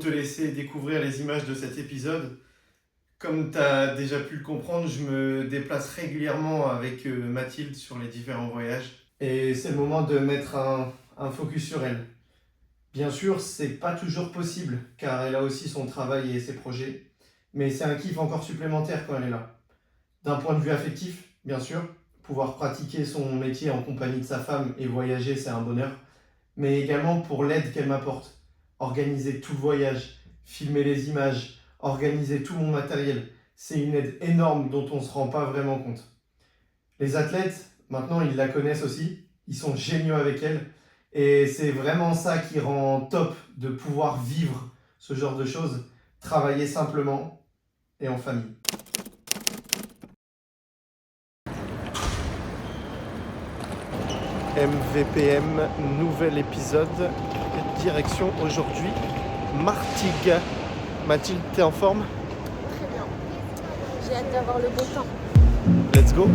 te laisser découvrir les images de cet épisode. Comme tu as déjà pu le comprendre, je me déplace régulièrement avec Mathilde sur les différents voyages. Et c'est le moment de mettre un focus sur elle. Bien sûr, c'est pas toujours possible, car elle a aussi son travail et ses projets. Mais c'est un kiff encore supplémentaire quand elle est là. D'un point de vue affectif, bien sûr, pouvoir pratiquer son métier en compagnie de sa femme et voyager, c'est un bonheur. Mais également pour l'aide qu'elle m'apporte. Organiser tout le voyage, filmer les images, organiser tout mon matériel. C'est une aide énorme dont on ne se rend pas vraiment compte. Les athlètes, maintenant, ils la connaissent aussi. Ils sont géniaux avec elle. Et c'est vraiment ça qui rend top de pouvoir vivre ce genre de choses. Travailler simplement et en famille. MVPM, nouvel épisode. Direction aujourd'hui Martigues. Mathilde, t'es en forme? Très bien. J'ai hâte d'avoir le beau temps. Let's go!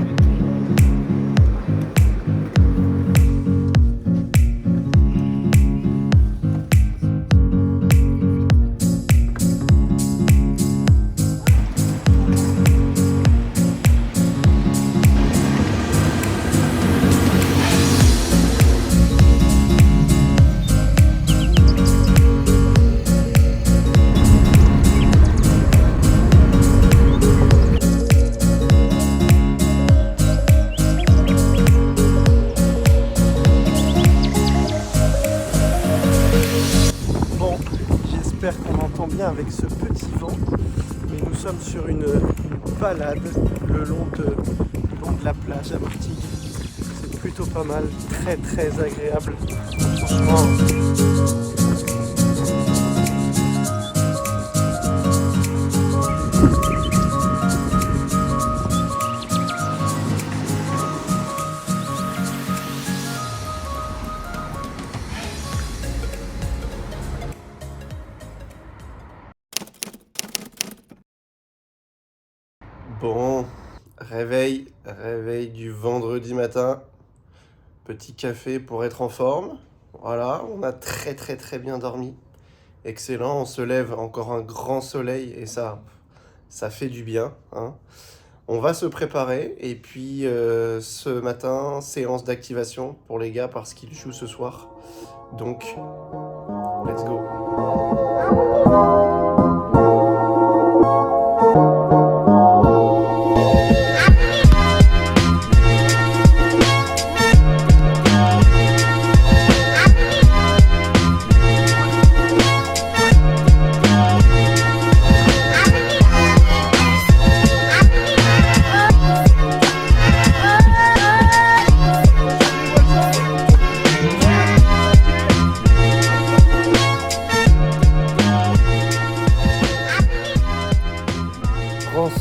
J'espère qu'on entend bien avec ce petit vent, mais nous sommes sur une balade le long de la plage à Martigues. C'est plutôt pas mal, très très agréable. Franchement. Bon, réveil du vendredi matin. Petit café pour être en forme. Voilà, on a très très très bien dormi. Excellent, on se lève, encore un grand soleil et ça fait du bien, hein. On va se préparer et puis ce matin, séance d'activation pour les gars parce qu'ils jouent ce soir. Donc, let's go.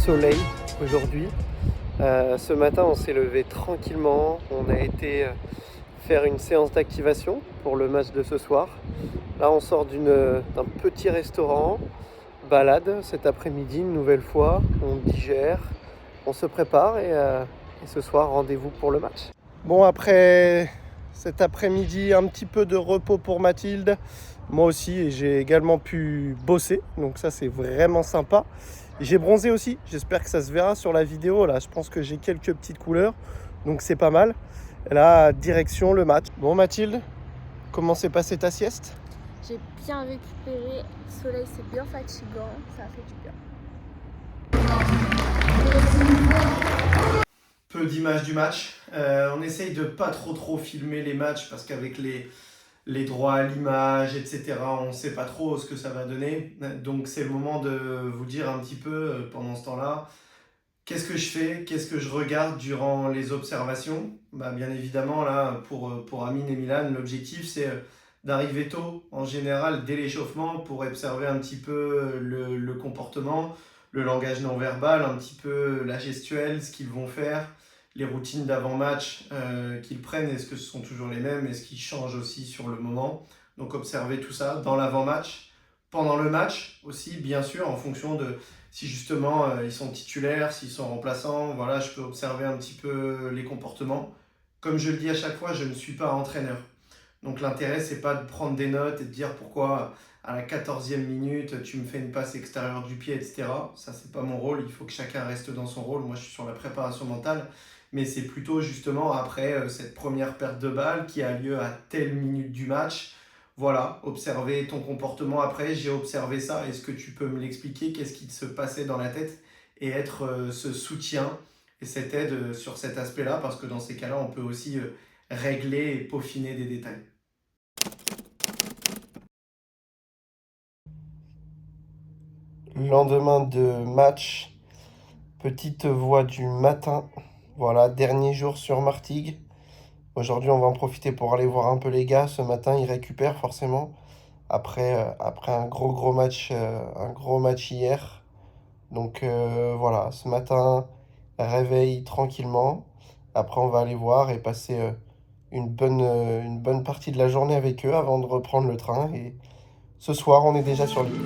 Soleil aujourd'hui. Ce matin on s'est levé tranquillement, on a été faire une séance d'activation pour le match de ce soir. Là on sort d'un petit restaurant, balade cet après-midi une nouvelle fois, on digère, on se prépare et ce soir rendez-vous pour le match. Bon, après cet après-midi un petit peu de repos pour Mathilde, moi aussi, et j'ai également pu bosser, donc ça c'est vraiment sympa. J'ai bronzé aussi, j'espère que ça se verra sur la vidéo. Là, je pense que j'ai quelques petites couleurs, donc c'est pas mal. Et là, direction le match. Bon Mathilde, comment s'est passée ta sieste? J'ai bien récupéré. Le soleil, c'est bien fatigant. Ça a fait du bien. Peu d'images du match. On essaye de pas trop filmer les matchs parce qu'avec les droits à l'image, etc. On ne sait pas trop ce que ça va donner. Donc c'est le moment de vous dire un petit peu pendant ce temps-là, qu'est-ce que je fais, qu'est-ce que je regarde durant les observations. Bien évidemment, là, pour Amine et Milan, l'objectif c'est d'arriver tôt, en général dès l'échauffement, pour observer un petit peu le comportement, le langage non verbal, un petit peu la gestuelle, ce qu'ils vont faire, les routines d'avant-match qu'ils prennent, est-ce que ce sont toujours les mêmes, est-ce qu'ils changent aussi sur le moment. Donc observer tout ça dans l'avant-match, pendant le match aussi, bien sûr, en fonction de si justement ils sont titulaires, s'ils sont remplaçants. Voilà, je peux observer un petit peu les comportements. Comme je le dis à chaque fois, je ne suis pas entraîneur. Donc l'intérêt, c'est pas de prendre des notes et de dire pourquoi à la 14e minute, tu me fais une passe extérieure du pied, etc. Ça, c'est pas mon rôle. Il faut que chacun reste dans son rôle. Moi, je suis sur la préparation mentale. Mais c'est plutôt justement après cette première perte de balle qui a lieu à telle minute du match. Voilà, observer ton comportement après. J'ai observé ça. Est-ce que tu peux me l'expliquer? Qu'est-ce qui se passait dans la tête? Et être ce soutien et cette aide sur cet aspect-là. Parce que dans ces cas-là, on peut aussi régler et peaufiner des détails. Lendemain de match, petite voix du matin. Voilà, dernier jour sur Martigues. Aujourd'hui, on va en profiter pour aller voir un peu les gars. Ce matin, ils récupèrent forcément après un gros match hier. Donc voilà, ce matin, réveil tranquillement. Après, on va aller voir et passer une bonne partie de la journée avec eux avant de reprendre le train. Et ce soir, on est déjà sur l'île.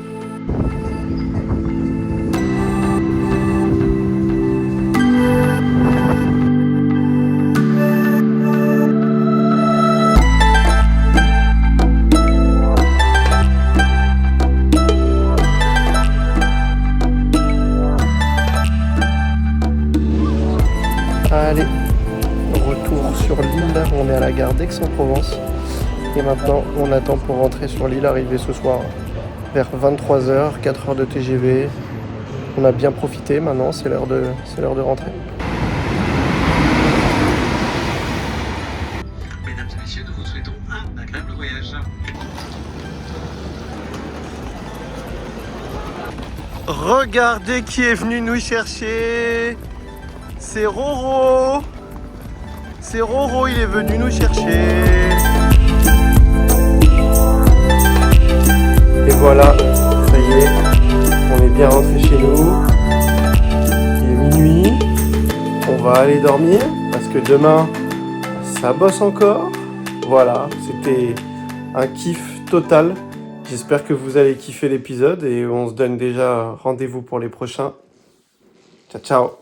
Allez, retour sur l'île, on est à la gare d'Aix-en-Provence et maintenant on attend pour rentrer sur l'île, arriver ce soir vers 23h, 4 heures de TGV. On a bien profité, maintenant c'est l'heure de rentrer. Mesdames et messieurs, nous vous souhaitons un agréable voyage. Regardez qui est venu nous chercher. C'est Roro. C'est Roro, il est venu nous chercher. Et voilà, ça y est, on est bien rentré chez nous. Il est minuit. On va aller dormir parce que demain, ça bosse encore. Voilà, c'était un kiff total. J'espère que vous allez kiffer l'épisode et on se donne déjà rendez-vous pour les prochains. Ciao, ciao.